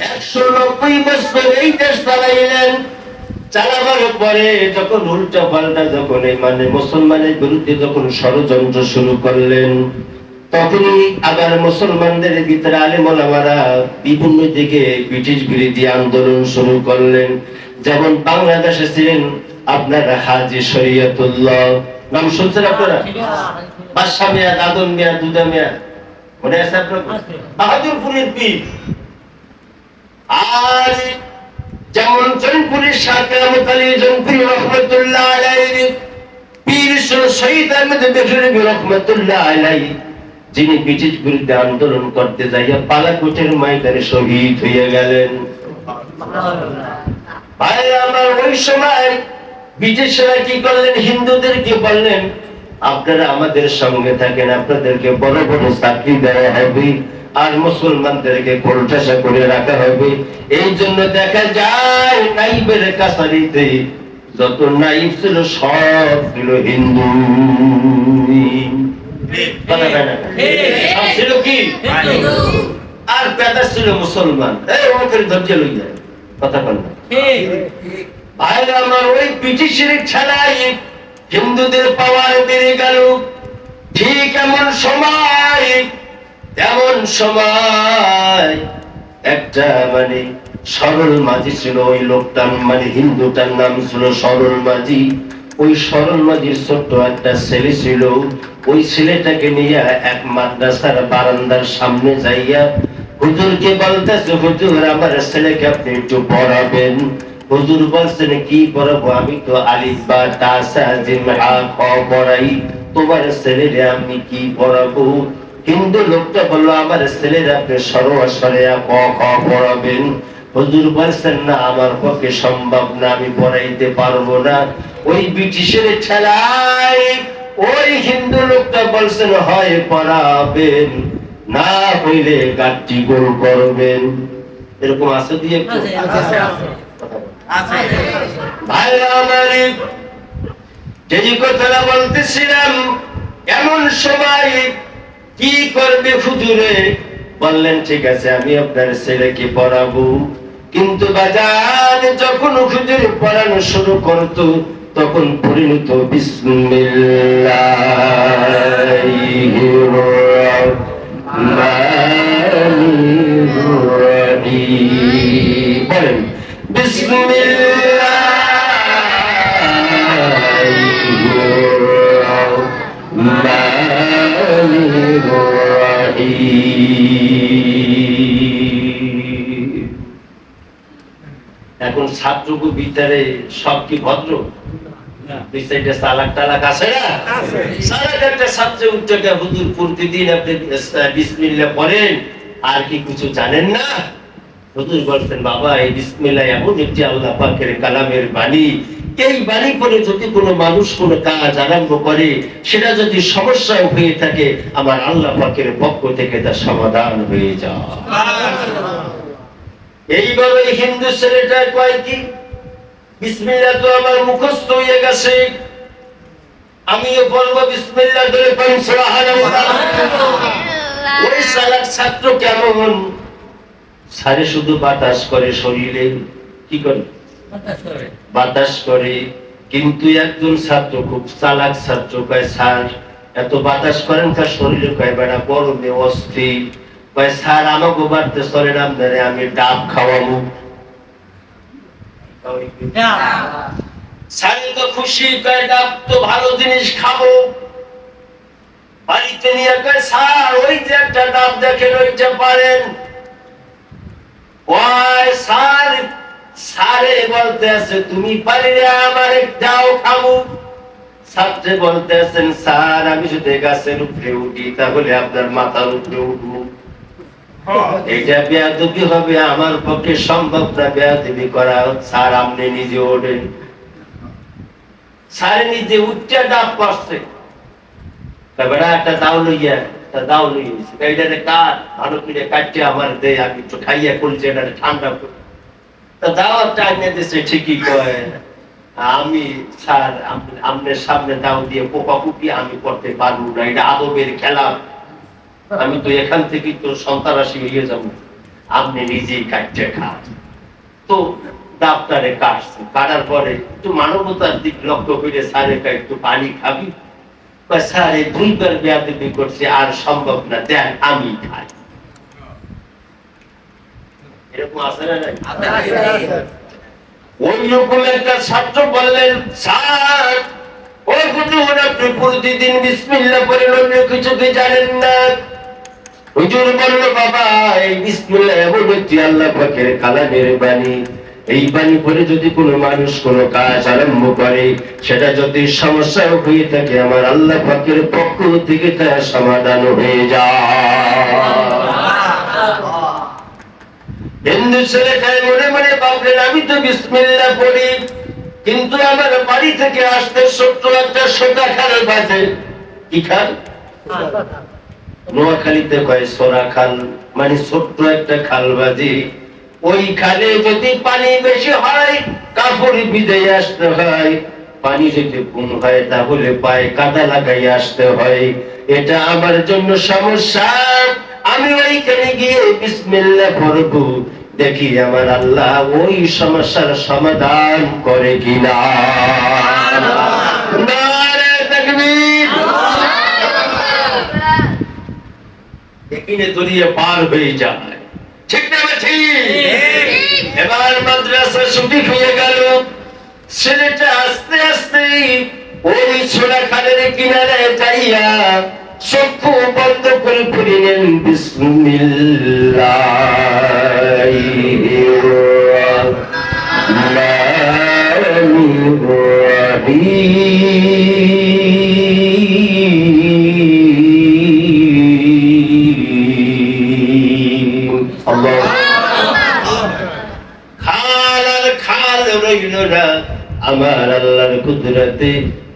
190 বছর এই দেশ চালাইলেন। চালাবার পরে যখন উল্টা পাল্টা যখন মানে মুসলমানের বিরুদ্ধে যখন ষড়যন্ত্র শুরু করলেন, তখনই আবার মুসলমানদের ভিতরে আলেম ওলামারা বিভিন্ন দিকে ব্রিটিশ বিরোধী আন্দোলন শুরু করলেন। যেমন বাংলাদেশে ছিলেন আপনার হাজী শরীয়তুল্লাহ, নাম শুনছেন আপনারা? বাদশাহ মিয়া, দাদন মিয়া, দুদা মিয়া, মনে আছে আপনার? বাহাদুরপুরের পীর। আর যেমন জনপুরের শাহ কেরামত আলী জনপুরি রহমতুল্লাহ আলাইহি, পীর শহীদ আহমেদ বেগরবি রহমতুল্লাহ আলাইহি, যিনি ব্রিটিশ বিরুদ্ধে আন্দোলন করতে যাইয়া বালাকোটের ময়দানে শহীদ হয়ে গেলেন। ভাই আমার, ওই সময় ব্রিটিশরা কি করলেন? হিন্দুদেরকে বললেন, আপনারা আমাদের সঙ্গে থাকেন, আপনাদেরকে বড় বড় চাকরি দেওয়া হবে, আর মুসলমানদেরকে কোলঠাসা করে রাখা হবে। এই জন্য দেখা যায় নাইবের কাছারিতে যত নাইব ছিল সব ছিল হিন্দু। ছিল কি? আর পেদা ছিল মুসলমান। ধৈর্য লই যায় কথা বল না ভাই আমার। ওই ব্রিটিশের খেলায় হিন্দুদের পাওয়ার বেড়ে গেল। ঠিক এমন সময় একটা মানে সরল মাঝি ছিল। ওই লোকটার মানে হিন্দুটার নাম ছিল সরল মাঝি। ওই সরল মাঝির ছোট্ট একটা ছেলে ছিল। ওই ছেলেটাকে নিয়ে এক মাদ্রাসার বারান্দার সামনে যাইয়া হুজুরকে বলতেছে, হুজুর আমার ছেলেকে আপনি একটু পড়াবেন। হুজুর বলছেন, কি পড়াবো? আমি তো আলিফ বা তা সা জিম হা খ পড়াই, তোমার ছেলেরে আমি কি পড়াবো? হিন্দু লোকটা বললো, আমার ছেলেরা আপনি সরোয়াশরে ক খ পড়াবেন। হুজুর বলছেন, না আমার পক্ষে সম্ভব না, আমি পড়াইতে পারবো না। ওই ব্রিটিশের ঠেলায় ওই হিন্দু লোকটা বলছেন, হয় পড়াবেন, না হইলে গাছটি গোল করবেন। এরকম আছে দিয়ে ভাইরা আমার, যেই কথাটা বলতেছিলাম, এমন সময় কি করবে হুজুরে? বললেন, ঠিক আছে আমি আপনার ছেলেকে পড়াবো। কিন্তু বাজার যখন হুজুর পড়ানো শুরু করতো, তখন পরিণত বিসমিল্লাহির রাহমানির রাহিম, বলেন বিসমিল্লাহির রাহমানির রাহিম। এখন ছাত্রকে ভিতরে সব কি ভদ্র? চালাক টালাক আছে না? চালাক একটা ছাত্র উচ্চটা, হুজুর প্রতিদিন আপনি বিসমিল্লাহ পড়েন, আর কি কিছু জানেন না? হুজুর বলছেন, বাবা এই বিসমিল্লাহ এমন একটি আল্লাহ পাকের কালামের বাণী, এই বাণী পড়ে যদি কোনো মানুষ কোনো কাজ আরম্ভ করে, সেটা যদি সমস্যা হয়ে থাকে, আমার আল্লাহ পাকের পক্ষ থেকে তার সমাধান হয়ে যায়। এইবার ওই হিন্দু ছেলেটা কয় কি, বিসমিল্লাহ তো আমার মুখস্থ হয়ে গেছে, আমিও বলবো বিসমিল্লাহ ধরে পড়ি সুবহানাল্লাহ। ওই চালাক ছাত্র কেমন? সারে শুধু বাতাস করে শরীরে, কি করে? বাতাস করে। কিন্তু একজন ছাত্র খুব চালাক ছাত্র কয়, স্যার এত বাতাস করেন তার শরীরে? কয়, বেড়া গরমে অস্থির। কয়, স্যার আমাকে বাড়তে চলে না, আপনারে আমি ডাব খাওয়াবো। স্যার তো খুশি, কয় ডাব তো ভালো জিনিস, খাবো। বাড়িতে নিয়ে কয়, স্যার ওই যে একটা ডাব দেখেন, ওইটা পারেন? ওই স্যার, স্যারে বলতে আছে, তুমি পারিলে আমার দাও, খাবো। ছাত্রে বলতে আছেন, স্যার আমি যদি গাছের উপরে উঠি তাহলে আপনার মাথার উপরে উঠবো। এটা বেয়াদবি হবে, আমার পক্ষে সম্ভব না বেয়াদবি করা। স্যার আপনি নিজে ওঠেন। স্যার নিজে উঠতে ডাব পারছে, একটা দাও লইয়া, তা দাও লইয়েছে, এইটাতে কাঠ ভালো করে কাটতে আমার দে, আমি একটু খাইয়া করছি, এটা ঠান্ডা করে। তা দাওয়াত টাইনে দিচ্ছে, ঠিকই কয়। আমি স্যার আপনার সামনে দাও দিয়ে পোকা কুপি আমি করতে পারবো না, এটা আদবের খেলা। আমি তো এখান থেকে তো সন্ত্রাসী হয়ে যাবো। আপনি নিজেই কাটতে খান। তো ডাক্তারে কাটছে, কাটার পরে একটু মানবতার দিক লক্ষ্য করে স্যারে একটু পানি খাবি? স্যারে দুইবার বেয়াদবি করছে, আর সম্ভব না, দেন আমি খাই। এরকম আছে না নাই? ওই রকম একটা ছাত্র বললেন, স্যার ওই হুজুর আপনি প্রতিদিন বিসমিল্লাহ পড়েন, অন্য কিছু কি জানেন না? হুজুর বলল, বাবা এই বিসমিল্লাহ এমন একটি আল্লাহ পাকের কালামের বাণী, এই বাণী পড়ে যদি কোনো মানুষ কোনো কাজ আরম্ভ করে, সেটা যদি সমস্যা হয়ে থাকে আমার আল্লাহ পাকের পক্ষ থেকে তা সমাধান হয়ে যায়। হিন্দু ছেলেটাই মনে মনে ভাবলেন, আমি তো বিসমিল্লাহ পড়ি, কিন্তু আমার বাড়ি থেকে আসতে ছোট্ট একটা সোটা খাল বাজে। কি খাল? নোয়াখালীতে কয় সোরা খাল, মানে ছোট্ট একটা খাল বাজে। ওই খালে যদি পানি বেশি হয় কাপড় ভিজে আসতে হয়, পানি যদি কম হয় তাহলে পায়ে কাদা লাগাই আসতে হয়। এটা আমার জন্য সমস্যা, আমি ওইখানে গিয়ে বিসমিল্লাহ পড়ব, দেখি আমার আল্লাহ ওই সমস্যার সমাধান করে কিনা। নারে তাকবীর। এখানে দরিয়ে পার হয়ে যায়, ঠিক না? এবার মাদ্রাসা ছুটি হয়ে গেল, ছেলেটা আস্তে আস্তে ওই ছোলা খালের কিনারে যাইয়া চক্ষু বন্ধ করে পড়িলেন বিসমিল্লাহির রহমানির রহিম। আল্লাহ। খাল আর খাল রইল না, আমার আল্লাহর কুদরতে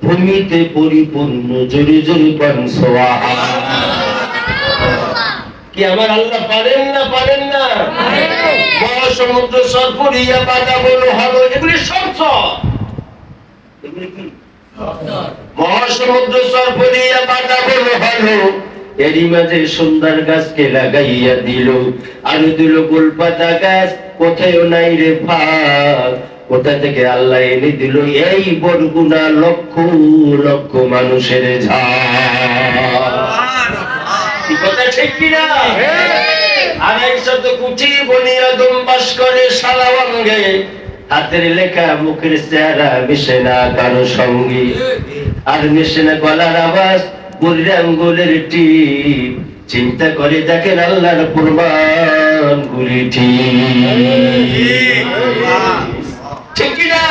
ভূমিতে পরিপূর্ণ। জোরে জোরে পান সুবহান। কি আমার আল্লাহ পারেন না? পারেন না? মহাসমুদ্র সরপুরিয়া বাধা বলো হলো, এগুলি সব এগুলি কি? মহাসমুদ্র সরপুরিয়া বাধা বলো হলো, এরই মাঝে সুন্দর গাছকে লাগাইয়া দিল, আর দিল গোলপাতা গাছ, কোথায় নাই রে ফাঁক, কোথা থেকে আল্লাহ এনে দিল এই বরগুনা লক্ষ লক্ষ মানুষের ঝাড়। কথা ঠিক কিনা? 250 কোটি বনি আদম বাস করে সালাওয়াঙ্গে, হাতের লেখা মুখের চেহারা মিশে না কারো সঙ্গে, আর মিশে না গলার আওয়াজ, বুড়ির আঙ্গুলের টিপ। চিন্তা করে দেখেন আল্লাহর প্রমাণ গুলি ঠিক কিনা?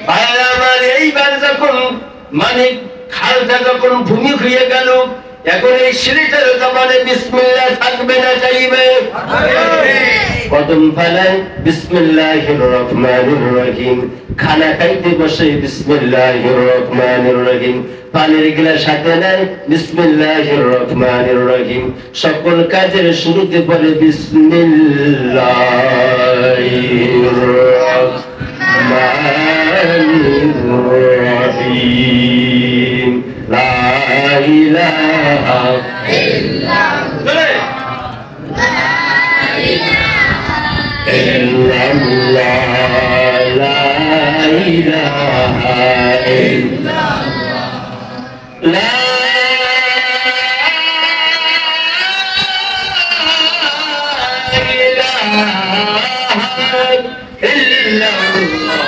ভাইরা আমার, এইবার যখন মানে খালটা যখন ভূমি হয়ে গেল, এখন এই সিঁড়িটার জমানে বিসমিল্লাহ থাকবে না যাইবে? কদম ফেলায় বিসমিল্লাহির রহমানির রহিম, খানা খাইতে বসে বিসমিল্লাহির রহমানির রহিম, পানির গ্লাস হাতে নেয় বিসমিল্লাহির রহমানির রহিম, সকল কাজের শুরুতে পড়ে বিসমিল্লাহির রহমানির রহিম। লা ইলাহা ইল্লাল্লাহ, লা ইলাহা ইল্লাল্লাহ, লা ইলাহা ইল্লাল্লাহ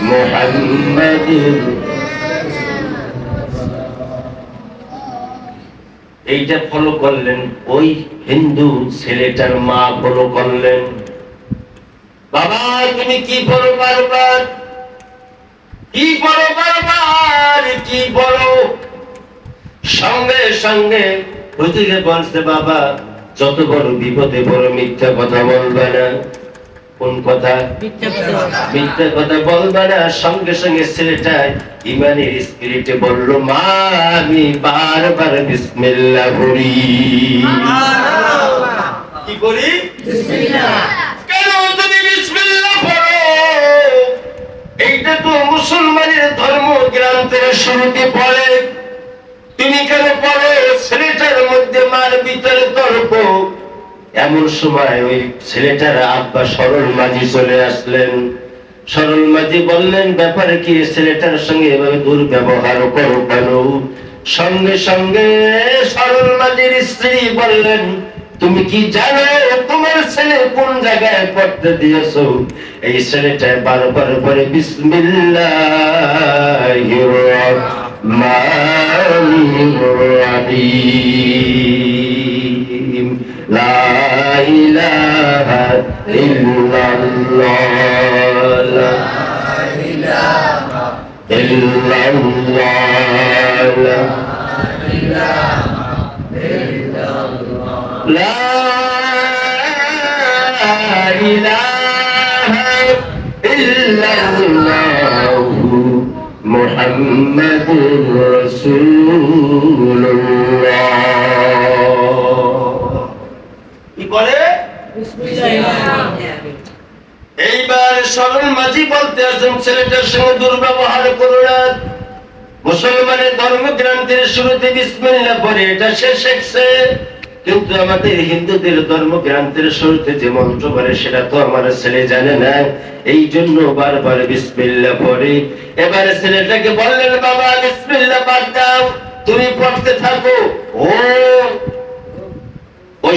মুহাম্মাদুর। এইটা ফলো করলেন, ওই হিন্দু ছেলেটার মা ফলো করলেন। বাবা তুমি কি বলো বারবার, কি বলো বারবার, কি বলো? সঙ্গে সঙ্গে হুজুরে বলছে, বাবা যত বড় বিপদে বড় মিথ্যা কথা বলবে না। কোন কথা? মিথ্যা কথা বলবে না। সঙ্গে সঙ্গে ছেলেটা ইমানের স্পিরিটে বলল, মা আমি বারবার বিসমিল্লাহ পড়ি। কি করি? বিসমিল্লাহ। কেন তুমি বিসমিল্লাহ পড়ো? এইটা তো মুসলমানের ধর্ম গ্রন্থের শুরুতে পড়ে, তুমি কেন পড়ো? ছেলেটার মধ্যে মার ভিতরে তর্ক, এমন সময় ওই ছেলেটার আব্বা সরল মাঝি চলে আসলেন। সরল মাঝি বললেন, ব্যাপার কি, ছেলেটার সঙ্গে এভাবে দুর্ব্যবহার করো কেন? সঙ্গে সঙ্গে সরল মাঝির স্ত্রী বললেন, তুমি কি জানো তোমার ছেলে কোন জায়গায় পড়তে দিয়েছো? এই ছেলেটা বারবার করে বিসমিল্লাহির রহমানির রহিম, লা ইলাহা ইল্লাল্লাহ, লা ইলাহা ইল্লাল্লাহ, লা لا إله إلا الله محمد رسول الله। কি বলে? এইবার সরল মাঝি বলতে আছেন, ছেলেটার সঙ্গে দুর্ব্যবহার করো না। মুসলমানের ধর্মগ্রন্থের শুরুতে বিসমিল্লাহ পড়ে এটা সে শিখছে, কিন্তু আমাদের হিন্দুদের ধর্মগ্রন্থের শুরুতে যে মন্ত্র পড়ে সেটা তো আমার ছেলে জানে না, এই জন্য বারবার বিসমিল্লাহ পড়ে। এবারে ছেলেটাকে বললেন, বাবা বিসমিল্লাহ বাদ দাও, তুমি পড়তে থাকো। ও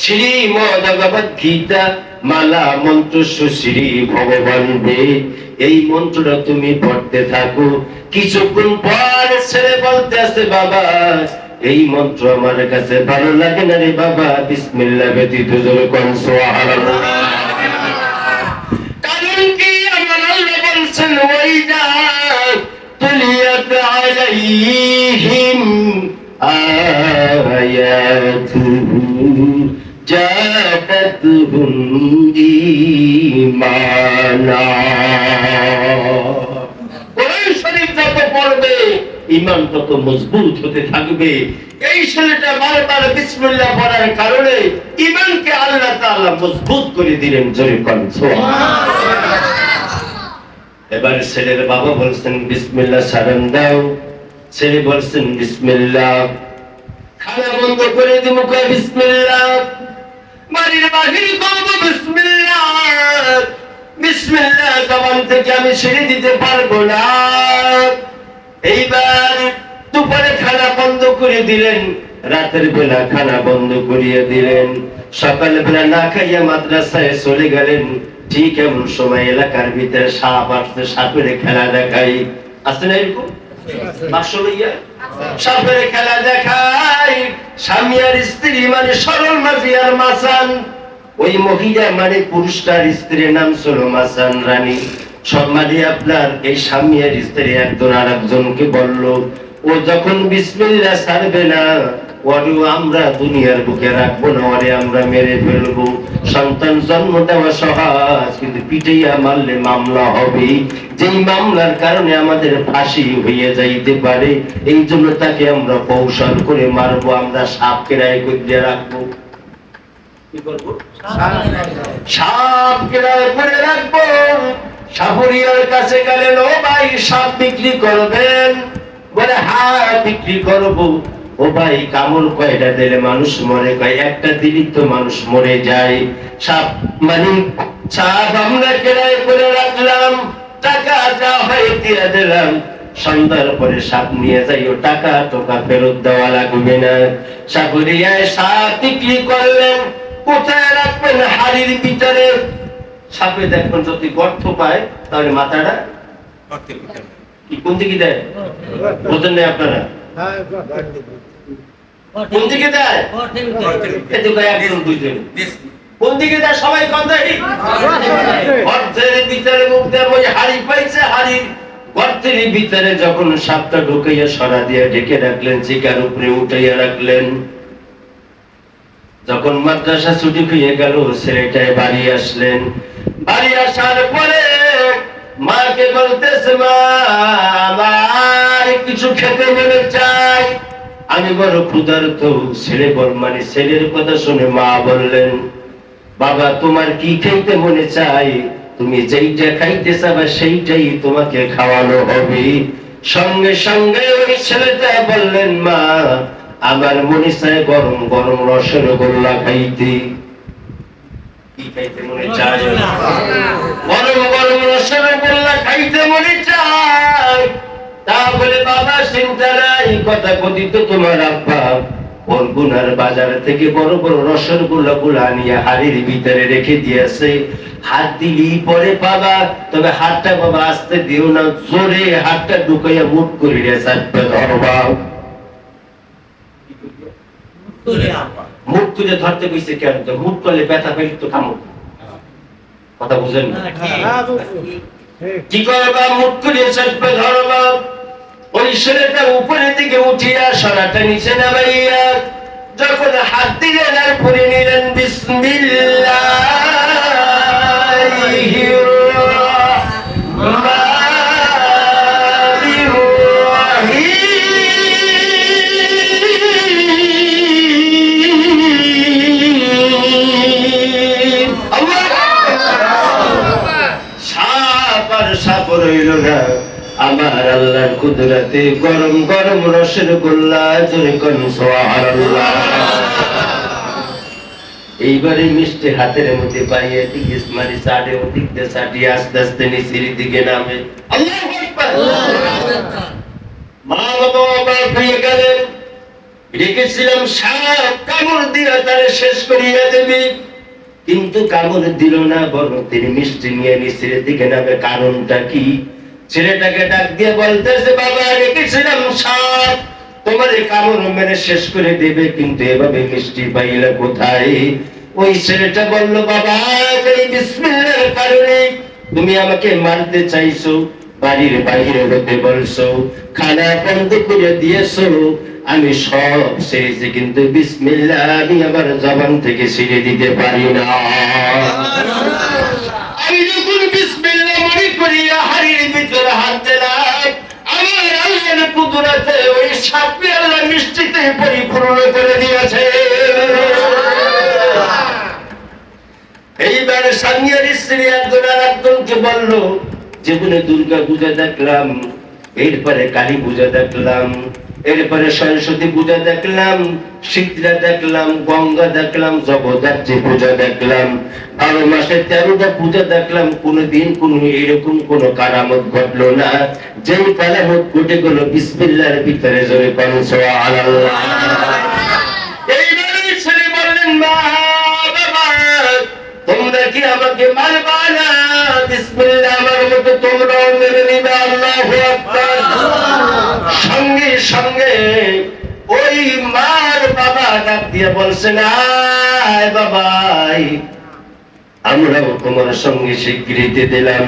শ্রীমদ্ ভগবদ গীতা মালা মন্ত্র শ্রী ভগবান বে, এই মন্ত্রটা তুমি পড়তে থাকো। কিছুক্ষণ পর ছেলে বলতে আছে, বাবা এই মন্ত্র আমার কাছে ভালো লাগে না রে বাবা, বিসমিল্লাহ ব্যতীত জোরে কোন সুবহানাল্লাহ। কারণ কি, আমার আল্লাহ বলছেন, ওয়াইদা তুলিয়াত আলাইহিম আয়াতুহু জাদাতুহুম ঈমানা। কোরআন শরীফ যত পড়বে ঈমান তত মজবুত হতে থাকবে। এই ছেলেটা বারবার বিসমিল্লাহ পড়ার কারণে ঈমানকে আল্লাহ তাআলা মজবুত করে দিলেন, জোরে কোন সুবহানাল্লাহ। এবার ছেলের বাবা বলছেন, বিসমিল্লাহ সালাম দাও। ছেলে বলছেন, বিসমিল্লাহ। খানা বন্ধ করে দিব, কয় বিসমিল্লাহ। বাড়ির বাহির করব, বিসমিল্লাহ। বিসমিল্লাহ জবান থেকে আমি ছেড়ে দিতে পারবো না। এইবার দুপুরে খানা বন্ধ করে দিলেন, রাতের বেলা খানা বন্ধ করিয়ে দিলেন, সকাল বেলা না খাইয়া মাদ্রাসায় চলে গেলেন। ঠিক এমন সময় এলাকার ভিতরে সাপ আসছে, সাপের খেলা দেখাই, আছে না এরকম? সাপের খেলা দেখাই স্বামী আর স্ত্রী, মানে সরল মাঝি আর মাসান। ওই মহিলা মানে পুরুষটার স্ত্রীর নাম ছিল মাসান রানী। সব মানে আপনার এই স্বামী আর স্ত্রী একজন আর একজনকে বলল, ও যখন বিসমিল্লাহ ছাড়বে না, ওরে আমরা দুনিয়ার বুকে রাখবো না, ওরে আমরা মেরে ফেলবো। সন্তান জন্ম দেওয়া সহজ, কিন্তু পিটাইয়া মারলে মামলা হবে, যেই মামলার কারণে আমাদের ফাঁসি হয়ে যাইতে পারে। এই জন্য তাকে আমরা কৌশল করে মারবো, আমরা সাপ কেরাই করে রাখবো। কি করবো? সাপ কেরাই করে রাখবো। সাপুরিয়ার কাছে গেলেন, ও ভাই সাপ বিক্রি করবেন? বলে হ্যাঁ বিক্রি করবো। ও ভাই কামড় কয়টা দিলে মানুষ মরে? কয় একটা দিলেই তো মানুষ মরে যায়। সাপ মানে সাপ আমরা কেরাই করে রাখলাম, টাকা যা হয় দিয়ে দিলাম, সন্ধ্যার পরে সাপ নিয়ে যাইও, টাকা টোকা ফেরত দেওয়া লাগবে না। সাপুরিয়ায় সাপ বিক্রি করলেন। কোথায় রাখবেন? হাড়ির ভিতরে। সাপে দেখবেন যদি গর্ত পায় তাহলে মাথাটা কি কোন দিকে দেয়? বোঝেন না আপনারা? কোন দিকে দেয়? কোন দিকে দেয়? সবাই কোন দেয়? গর্তের ভিতরে মুখ দেয়। ওই হাড়ি পাইছে, হাড়ির গর্তের ভিতরে যখন সাপটা ঢুকাইয়া সরা দিয়ে ঢেকে রাখলেন, চিকার উপরে উঠাইয়া রাখলেন। যখন মাদ্রাসা ছুটি হয়ে গেল, ছেলেটায় বাড়ি আসলেন। বাড়ি আসার পরে মাকে বলতেছে, মা আমার কিছু খেতে মনে চাই, আমি বড় ক্ষুধার্ত। ছেলে বল মানে ছেলের কথা শুনে মা বললেন, বাবা তোমার কি খেতে মনে চাই? তুমি যেইটা খাইতে চাবা সেইটাই তোমাকে খাওয়ানো হবে। সঙ্গে সঙ্গে ওই ছেলেটা বললেন, মা আমার মনে চায় গরম গরম রসগোল্লা খাইতে। কি খাইতে মনে চায়? গরম গরম রসগোল্লা খাইতে মনে চায়। তাহলে বাবা চিন্তা নাই, কথা কথিত তোমার আব্বা বরগুনার বাজার থেকে বড় বড় রসগোল্লা গুলা নিয়ে হাড়ির ভিতরে রেখে দিয়েছে। হাত দিলি পরে পাবা, তবে হাতটা বাবা আস্তে দিও না, জোরে হাতটা ঢুকাইয়া মুখ করিয়া চাপবে ধরবা। মুখ তুলে ধরতে কইছে কেন? তো মুখ করলে ব্যথা পাইলে তো কামড়। কথা বুঝেন না? কি করবা? মুখ তুলে চাপবে ধরবা। ওই ছেলেটা উপরের দিকে উঠিয়া সরাটা নিচে নামাইয়া যখন হাত দিলেন আর পরে নিলেন বিসমিল্লাহির রহমানির রহিম। সাপ আর সাপ রইল না। আমার আল্লাহর কুদরতে গরম গরম রসের গোল্লা, জোরে কোন সুবহানাল্লাহ। এইবারে মিষ্টি হাতের মধ্যে পাইয়ে দিকে মারি সাড়ে ওদিক দিয়ে সাটিয়ে আস্তে আস্তে নিচের দিকে নামে। আল্লাহু আকবার। মা বাবা অবাক হয়ে গেলেন। রেখেছিলাম সাপ কামড় দিয়ে তারে শেষ করিয়া দেবে, কিন্তু কামড় দিল না, বরং তিনি মিষ্টি নিয়ে নিচের দিকে নামে। কারণটা কি? ছেলেটাকে ডাক দিয়ে বলতেছে, বাবা রেখেছিলাম সাপ তোমার কামড় মেরে শেষ করে দেবে, কিন্তু এভাবে মিষ্টি পাইলে কোথায়? ওই ছেলেটা বলল, বাবা এই বিসমিল্লাহর কারণে তুমি আমাকে মারতে চাইছো, বাড়ির বাইরে হতে বলছো, খানা বন্ধ করে দিয়েছো, আমি সব ছেড়েছি, কিন্তু বিসমিল্লাহ আমি আমার জবান থেকে ছেড়ে দিতে পারি না। আমি যখন বিসমিল্লাহ মনে করিয়া হাড়ির ভিতরে হাত দিলাম, আমার আল্লাহর কুদরতে ওই সাপকে আল্লাহ মিষ্টিতে পরিপূর্ণ করে দিয়েছে। এইবার স্বামীর স্ত্রী একজন আর একজনকে বলল, জীবনে দুর্গা পূজা দেখলাম, এরপরে কালী পূজা দেখলাম, এরপরে সরস্বতী পূজা দেখলাম, শীতলা দেখলাম, গঙ্গা দেখলাম, জগদ্ধাত্রী পূজা দেখলাম, 12 মাসে 13টা পূজা দেখলাম, কোনদিন কোন এরকম কোন কারামত ঘটলো না। যেই কারামত ঘটে গেল বিসমিল্লাহর ভিতরে, জোরে বলেন সুবহানাল্লাহ। এইবারে ছেলে বললেন, মা বাবা তোমরা কি আমাকে মারবা না? বিসমিল্লাহ আমার মতো তোমরাও মেনে নিবে। আল্লাহু আকবার। সঙ্গে সঙ্গে ওই মার বাবা ডাক দিয়ে বলছেন, আয় বাবাই আমরাও তোমার সঙ্গে স্বীকৃতি দিলাম।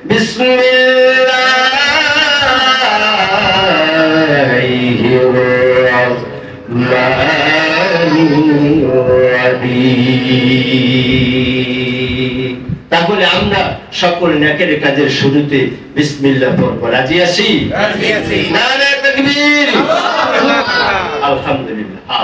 বিসমিল্লাহির রহমানির রহিম। তাহলে আমরা সকল নেকের কাজের শুরুতে বিসমিল্লাহ পড়ব। রাজি আছি? নারে তাকবীর। আলহামদুলিল্লাহ।